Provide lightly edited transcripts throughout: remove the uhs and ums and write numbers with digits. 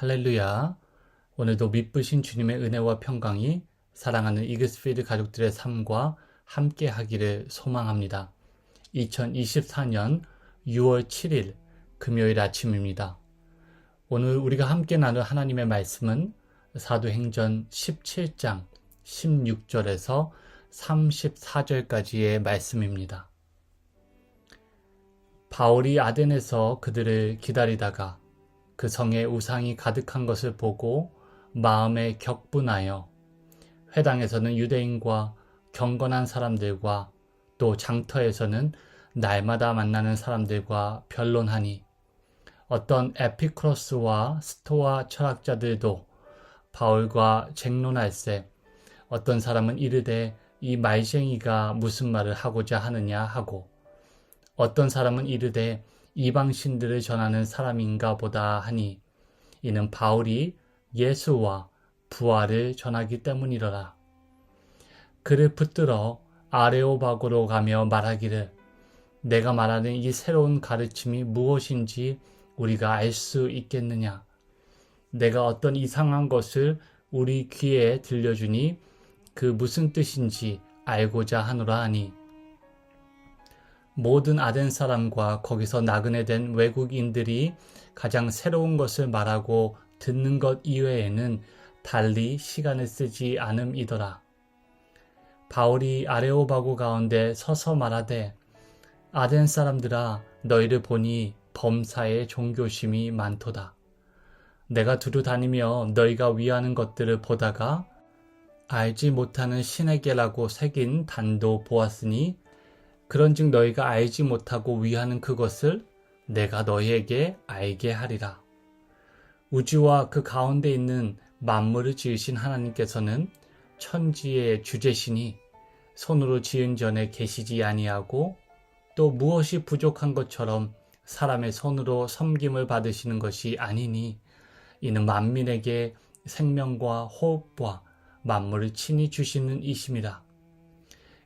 할렐루야. 오늘도 믿으신 주님의 은혜와 평강이 사랑하는 이글스필드 가족들의 삶과 함께 하기를 소망합니다. 2024년 6월 7일 금요일 아침입니다. 오늘 우리가 함께 나눌 하나님의 말씀은 사도행전 17장 16절에서 34절까지의 말씀입니다. 바울이 아덴에서 그들을 기다리다가 그 성에 우상이 가득한 것을 보고 마음에 격분하여 회당에서는 유대인과 경건한 사람들과 또 장터에서는 날마다 만나는 사람들과 변론하니 어떤 에피쿠로스와 스토아 철학자들도 바울과 쟁론할세 어떤 사람은 이르되 이 말쟁이가 무슨 말을 하고자 하느냐 하고 어떤 사람은 이르되 이방신들을 전하는 사람인가 보다 하니 이는 바울이 예수와 부활을 전하기 때문이로라. 그를 붙들어 아레오바고로 가며 말하기를 내가 말하는 이 새로운 가르침이 무엇인지 우리가 알 수 있겠느냐. 내가 어떤 이상한 것을 우리 귀에 들려주니 그 무슨 뜻인지 알고자 하노라 하니 모든 아덴 사람과 거기서 나그네 된 외국인들이 가장 새로운 것을 말하고 듣는 것 이외에는 달리 시간을 쓰지 않음이더라. 바울이 아레오바고 가운데 서서 말하되 아덴 사람들아 너희를 보니 범사에 종교심이 많도다. 내가 두루 다니며 너희가 위하는 것들을 보다가 알지 못하는 신에게라고 새긴 단도 보았으니 그런즉 너희가 알지 못하고 위하는 그것을 내가 너희에게 알게 하리라. 우주와 그 가운데 있는 만물을 지으신 하나님께서는 천지의 주제시니 손으로 지은 전에 계시지 아니하고 또 무엇이 부족한 것처럼 사람의 손으로 섬김을 받으시는 것이 아니니 이는 만민에게 생명과 호흡과 만물을 친히 주시는 이심이라.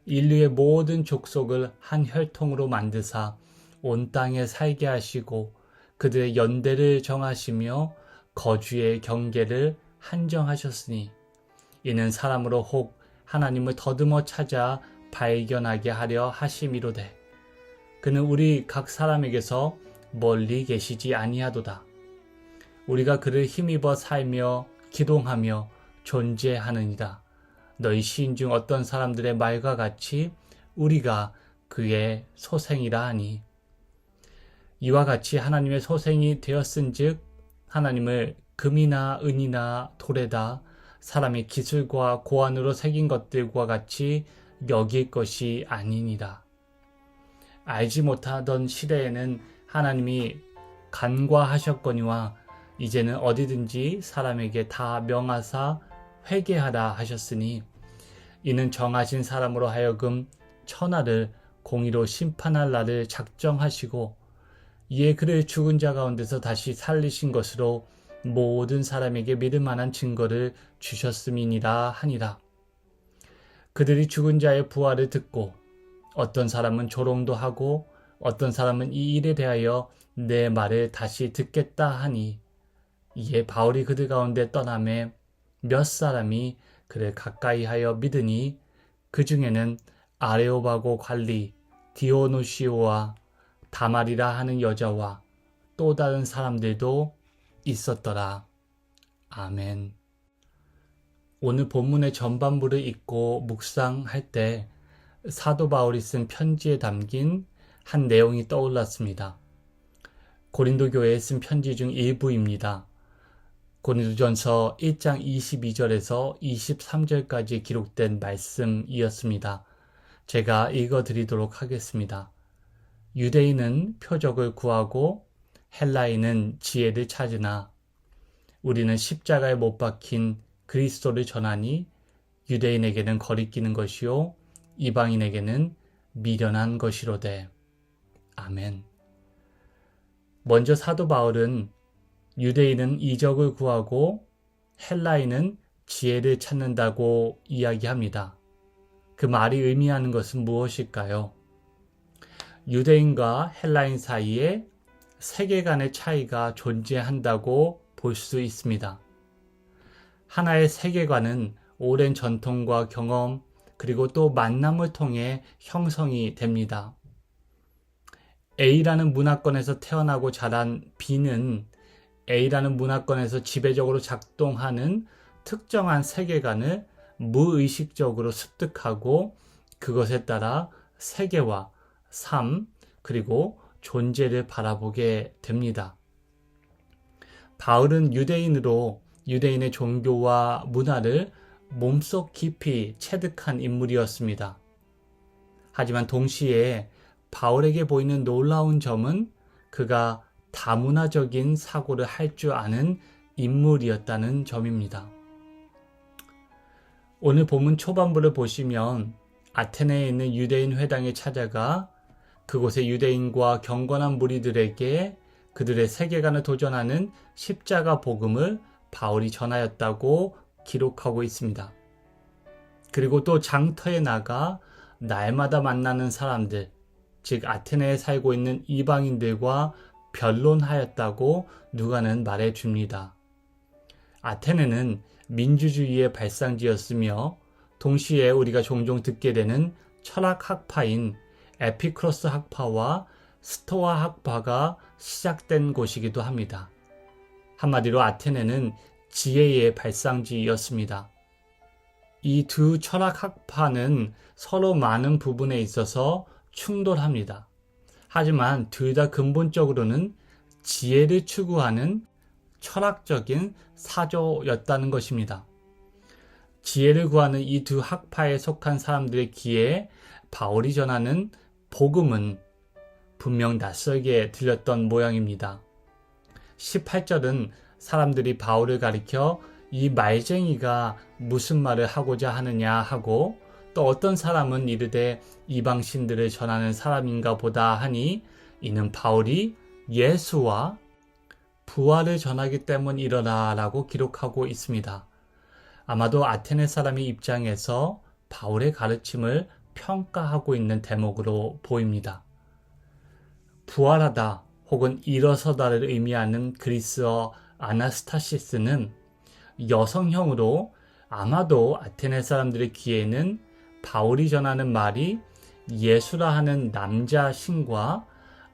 인류의 모든 족속을 한 혈통으로 만드사 온 땅에 살게 하시고 그들의 연대를 정하시며 거주의 경계를 한정하셨으니 이는 사람으로 혹 하나님을 더듬어 찾아 발견하게 하려 하심이로되 그는 우리 각 사람에게서 멀리 계시지 아니하도다. 우리가 그를 힘입어 살며 기동하며 존재하느니라. 너희 시인 중 어떤 사람들의 말과 같이 우리가 그의 소생이라 하니 이와 같이 하나님의 소생이 되었은즉 하나님을 금이나 은이나 돌에다 사람의 기술과 고안으로 새긴 것들과 같이 여길 것이 아니니라. 알지 못하던 시대에는 하나님이 간과하셨거니와 이제는 어디든지 사람에게 다 명하사 회개하라 하셨으니 이는 정하신 사람으로 하여금 천하를 공의로 심판할 날을 작정하시고 이에 그를 죽은 자 가운데서 다시 살리신 것으로 모든 사람에게 믿을 만한 증거를 주셨음이니라 하니라. 그들이 죽은 자의 부활을 듣고 어떤 사람은 조롱도 하고 어떤 사람은 이 일에 대하여 내 말을 다시 듣겠다 하니 이에 바울이 그들 가운데 떠나매 몇 사람이 그를 가까이 하여 믿으니 그 중에는 아레오바고 관리 디오노시오와 다말이라 하는 여자와 또 다른 사람들도 있었더라. 아멘. 오늘 본문의 전반부를 읽고 묵상할 때 사도 바울이 쓴 편지에 담긴 한 내용이 떠올랐습니다. 고린도 교회에 쓴 편지 중 일부입니다. 고린도전서 1장 22절에서 23절까지 기록된 말씀이었습니다. 제가 읽어드리도록 하겠습니다. 유대인은 표적을 구하고 헬라인은 지혜를 찾으나 우리는 십자가에 못 박힌 그리스도를 전하니 유대인에게는 거리끼는 것이요 이방인에게는 미련한 것이로되. 아멘. 먼저 사도 바울은 유대인은 이적을 구하고 헬라인은 지혜를 찾는다고 이야기합니다. 그 말이 의미하는 것은 무엇일까요? 유대인과 헬라인 사이에 세계관의 차이가 존재한다고 볼 수 있습니다. 하나의 세계관은 오랜 전통과 경험, 그리고 또 만남을 통해 형성이 됩니다. A라는 문화권에서 태어나고 자란 B는 A라는 문화권에서 지배적으로 작동하는 특정한 세계관을 무의식적으로 습득하고 그것에 따라 세계와 삶, 그리고 존재를 바라보게 됩니다. 바울은 유대인으로 유대인의 종교와 문화를 몸속 깊이 체득한 인물이었습니다. 하지만 동시에 바울에게 보이는 놀라운 점은 그가 다문화적인 사고를 할 줄 아는 인물이었다는 점입니다. 오늘 본문 초반부를 보시면 아테네에 있는 유대인 회당에 찾아가 그곳의 유대인과 경건한 무리들에게 그들의 세계관을 도전하는 십자가 복음을 바울이 전하였다고 기록하고 있습니다. 그리고 또 장터에 나가 날마다 만나는 사람들, 즉 아테네에 살고 있는 이방인들과 변론하였다고 누가는 말해줍니다. 아테네는 민주주의의 발상지였으며 동시에 우리가 종종 듣게 되는 철학 학파인 에피크로스 학파와 스토아 학파가 시작된 곳이기도 합니다. 한마디로 아테네는 지혜의 발상지였습니다. 이 두 철학 학파는 서로 많은 부분에 있어서 충돌합니다. 하지만 둘 다 근본적으로는 지혜를 추구하는 철학적인 사조였다는 것입니다. 지혜를 구하는 이 두 학파에 속한 사람들의 귀에 바울이 전하는 복음은 분명 낯설게 들렸던 모양입니다. 18절은 사람들이 바울을 가리켜 이 말쟁이가 무슨 말을 하고자 하느냐 하고 또 어떤 사람은 이르되 이방신들을 전하는 사람인가 보다 하니 이는 바울이 예수와 부활을 전하기 때문이러라 라고 기록하고 있습니다. 아마도 아테네 사람의 입장에서 바울의 가르침을 평가하고 있는 대목으로 보입니다. 부활하다 혹은 일어서다를 의미하는 그리스어 아나스타시스는 여성형으로 아마도 아테네 사람들의 귀에는 바울이 전하는 말이 예수라 하는 남자 신과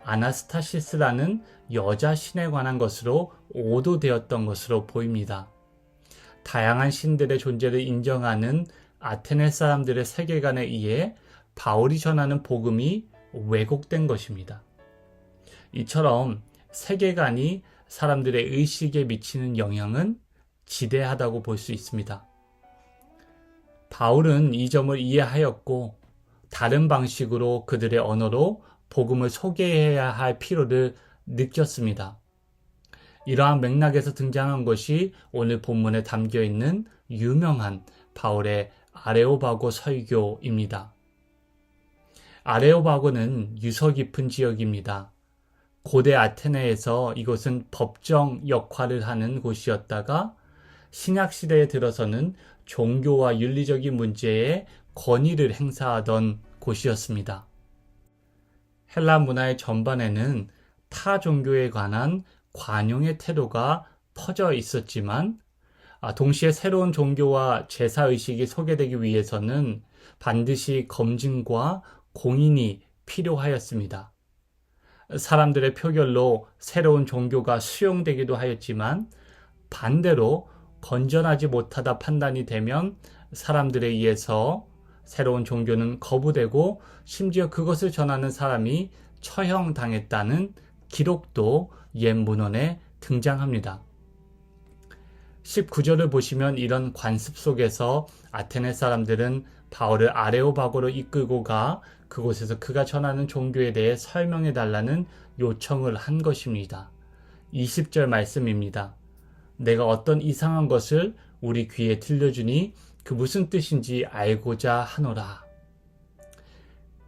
아나스타시스라는 여자 신에 관한 것으로 오도되었던 것으로 보입니다. 다양한 신들의 존재를 인정하는 아테네 사람들의 세계관에 의해 바울이 전하는 복음이 왜곡된 것입니다. 이처럼 세계관이 사람들의 의식에 미치는 영향은 지대하다고 볼 수 있습니다. 바울은 이 점을 이해하였고 다른 방식으로 그들의 언어로 복음을 소개해야 할 필요를 느꼈습니다. 이러한 맥락에서 등장한 것이 오늘 본문에 담겨있는 유명한 바울의 아레오바고 설교입니다. 아레오바고는 유서 깊은 지역입니다. 고대 아테네에서 이곳은 법정 역할을 하는 곳이었다가 신약시대에 들어서는 종교와 윤리적인 문제에 권위를 행사하던 곳이었습니다. 헬라 문화의 전반에는 타 종교에 관한 관용의 태도가 퍼져 있었지만 동시에 새로운 종교와 제사의식이 소개되기 위해서는 반드시 검증과 공인이 필요하였습니다. 사람들의 표결로 새로운 종교가 수용되기도 하였지만 반대로 건전하지 못하다 판단이 되면 사람들에 의해서 새로운 종교는 거부되고 심지어 그것을 전하는 사람이 처형당했다는 기록도 옛 문헌에 등장합니다. 19절을 보시면 이런 관습 속에서 아테네 사람들은 바울을 아레오바고로 이끌고 가 그곳에서 그가 전하는 종교에 대해 설명해 달라는 요청을 한 것입니다. 20절 말씀입니다. 내가 어떤 이상한 것을 우리 귀에 들려주니 그 무슨 뜻인지 알고자 하노라.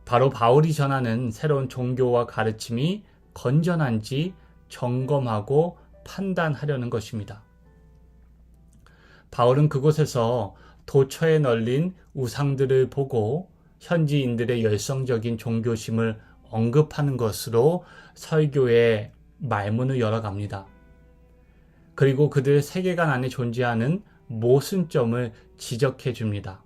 바로 바울이 전하는 새로운 종교와 가르침이 건전한지 점검하고 판단하려는 것입니다. 바울은 그곳에서 도처에 널린 우상들을 보고 현지인들의 열성적인 종교심을 언급하는 것으로 설교의 말문을 열어갑니다. 그리고 그들의 세계관 안에 존재하는 모순점을 지적해 줍니다.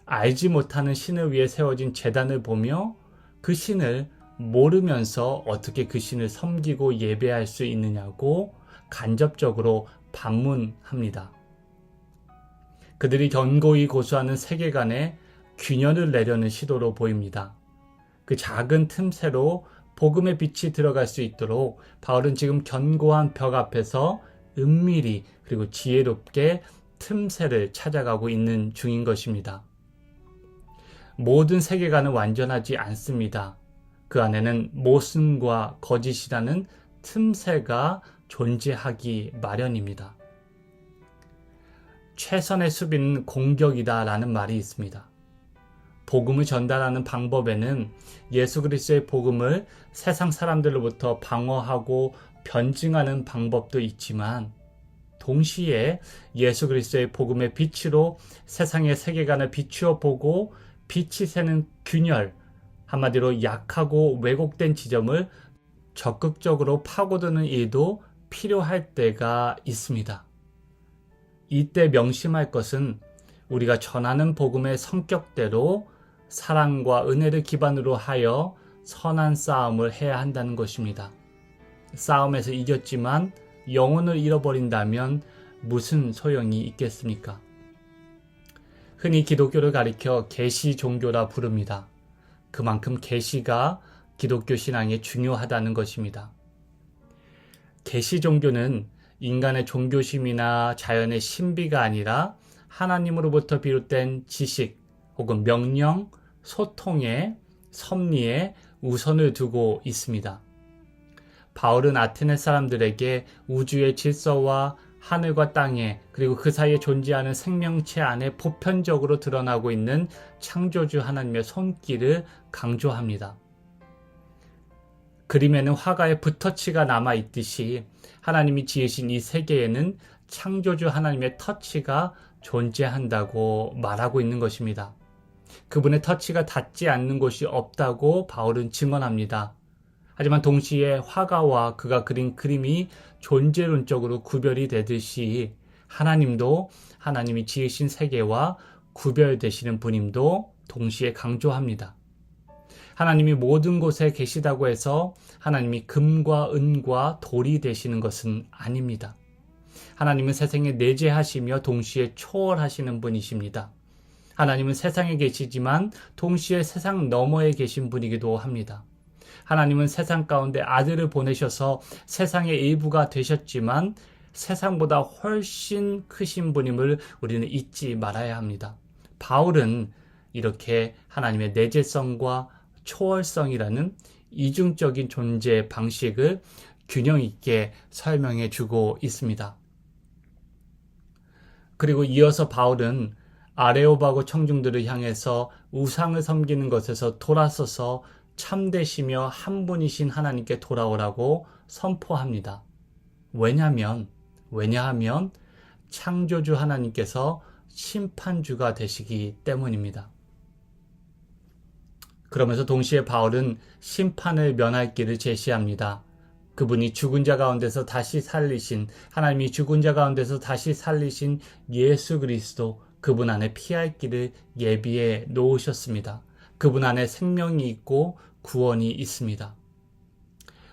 알지 못하는 신을 위해 세워진 제단을 보며 그 신을 모르면서 어떻게 그 신을 섬기고 예배할 수 있느냐고 간접적으로 반문합니다. 그들이 견고히 고수하는 세계관에 균열을 내려는 시도로 보입니다. 그 작은 틈새로 복음의 빛이 들어갈 수 있도록 바울은 지금 견고한 벽 앞에서 은밀히 그리고 지혜롭게 틈새를 찾아가고 있는 중인 것입니다. 모든 세계관은 완전하지 않습니다. 그 안에는 모순과 거짓이라는 틈새가 존재하기 마련입니다. 최선의 수비는 공격이다 라는 말이 있습니다. 복음을 전달하는 방법에는 예수 그리스도의 복음을 세상 사람들로부터 방어하고 변증하는 방법도 있지만 동시에 예수 그리스도의 복음의 빛으로 세상의 세계관을 비추어 보고 빛이 새는 균열, 한마디로 약하고 왜곡된 지점을 적극적으로 파고드는 일도 필요할 때가 있습니다. 이때 명심할 것은 우리가 전하는 복음의 성격대로 사랑과 은혜를 기반으로 하여 선한 싸움을 해야 한다는 것입니다. 싸움에서 이겼지만 영혼을 잃어버린다면 무슨 소용이 있겠습니까? 흔히 기독교를 가리켜 계시 종교라 부릅니다. 그만큼 계시가 기독교 신앙에 중요하다는 것입니다. 계시 종교는 인간의 종교심이나 자연의 신비가 아니라 하나님으로부터 비롯된 지식 혹은 명령, 소통의 섭리에 우선을 두고 있습니다. 바울은 아테네 사람들에게 우주의 질서와 하늘과 땅에 그리고 그 사이에 존재하는 생명체 안에 보편적으로 드러나고 있는 창조주 하나님의 손길을 강조합니다. 그림에는 화가의 붓터치가 남아있듯이 하나님이 지으신 이 세계에는 창조주 하나님의 터치가 존재한다고 말하고 있는 것입니다. 그분의 터치가 닿지 않는 곳이 없다고 바울은 증언합니다. 하지만 동시에 화가와 그가 그린 그림이 존재론적으로 구별이 되듯이 하나님도 하나님이 지으신 세계와 구별되시는 분임도 동시에 강조합니다. 하나님이 모든 곳에 계시다고 해서 하나님이 금과 은과 돌이 되시는 것은 아닙니다. 하나님은 세상에 내재하시며 동시에 초월하시는 분이십니다. 하나님은 세상에 계시지만 동시에 세상 너머에 계신 분이기도 합니다. 하나님은 세상 가운데 아들을 보내셔서 세상의 일부가 되셨지만 세상보다 훨씬 크신 분임을 우리는 잊지 말아야 합니다. 바울은 이렇게 하나님의 내재성과 초월성이라는 이중적인 존재 방식을 균형 있게 설명해 주고 있습니다. 그리고 이어서 바울은 아레오바고 청중들을 향해서 우상을 섬기는 것에서 돌아서서 참되시며 한 분이신 하나님께 돌아오라고 선포합니다. 왜냐하면 창조주 하나님께서 심판주가 되시기 때문입니다. 그러면서 동시에 바울은 심판을 면할 길을 제시합니다. 그분이 죽은 자 가운데서 다시 살리신, 하나님이 죽은 자 가운데서 다시 살리신 예수 그리스도, 그분 안에 피할 길을 예비해 놓으셨습니다. 그분 안에 생명이 있고 구원이 있습니다.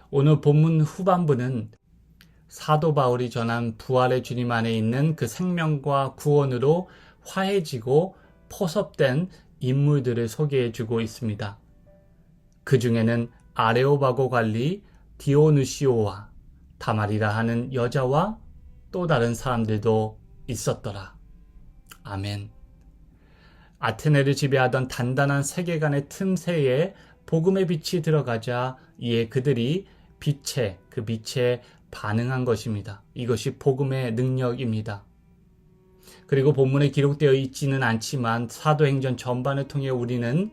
오늘 본문 후반부는 사도 바울이 전한 부활의 주님 안에 있는 그 생명과 구원으로 화해지고 포섭된 인물들을 소개해 주고 있습니다. 그 중에는 아레오바고 관리 디오누시오와 다말이라 하는 여자와 또 다른 사람들도 있었더라. 아멘. 아테네를 지배하던 단단한 세계관의 틈새에 복음의 빛이 들어가자 이에 그들이 그 빛에 반응한 것입니다. 이것이 복음의 능력입니다. 그리고 본문에 기록되어 있지는 않지만 사도행전 전반을 통해 우리는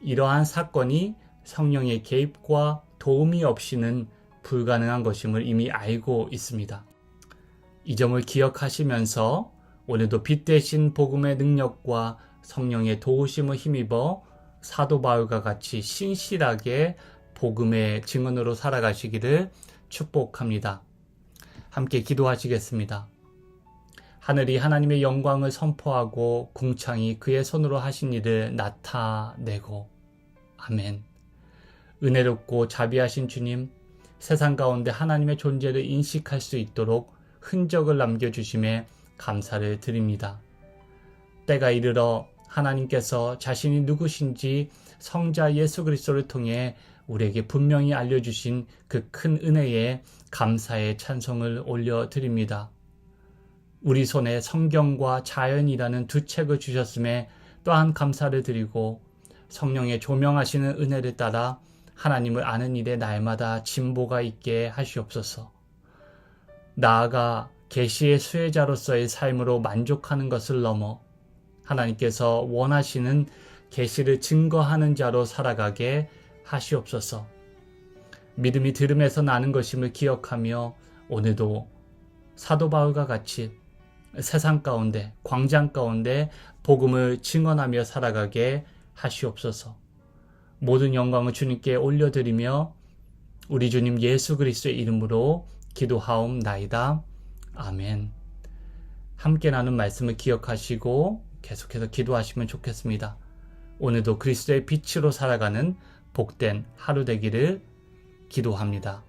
이러한 사건이 성령의 개입과 도움이 없이는 불가능한 것임을 이미 알고 있습니다. 이 점을 기억하시면서 오늘도 빛 대신 복음의 능력과 성령의 도우심을 힘입어 사도 바울과 같이 신실하게 복음의 증언으로 살아가시기를 축복합니다. 함께 기도하시겠습니다. 하늘이 하나님의 영광을 선포하고 궁창이 그의 손으로 하신 일을 나타내고. 아멘. 은혜롭고 자비하신 주님, 세상 가운데 하나님의 존재를 인식할 수 있도록 흔적을 남겨주심에 감사를 드립니다. 때가 이르러 하나님께서 자신이 누구신지 성자 예수 그리스도를 통해 우리에게 분명히 알려주신 그 큰 은혜에 감사의 찬송을 올려드립니다. 우리 손에 성경과 자연이라는 두 책을 주셨음에 또한 감사를 드리고 성령의 조명하시는 은혜를 따라 하나님을 아는 일에 날마다 진보가 있게 하시옵소서. 나아가 계시의 수혜자로서의 삶으로 만족하는 것을 넘어 하나님께서 원하시는 계시를 증거하는 자로 살아가게 하시옵소서. 믿음이 들음에서 나는 것임을 기억하며 오늘도 사도 바울과 같이 세상 가운데, 광장 가운데 복음을 증언하며 살아가게 하시옵소서. 모든 영광을 주님께 올려드리며 우리 주님 예수 그리스도의 이름으로 기도하옵나이다. 아멘. 함께 나눈 말씀을 기억하시고 계속해서 기도하시면 좋겠습니다. 오늘도 그리스도의 빛으로 살아가는 복된 하루 되기를 기도합니다.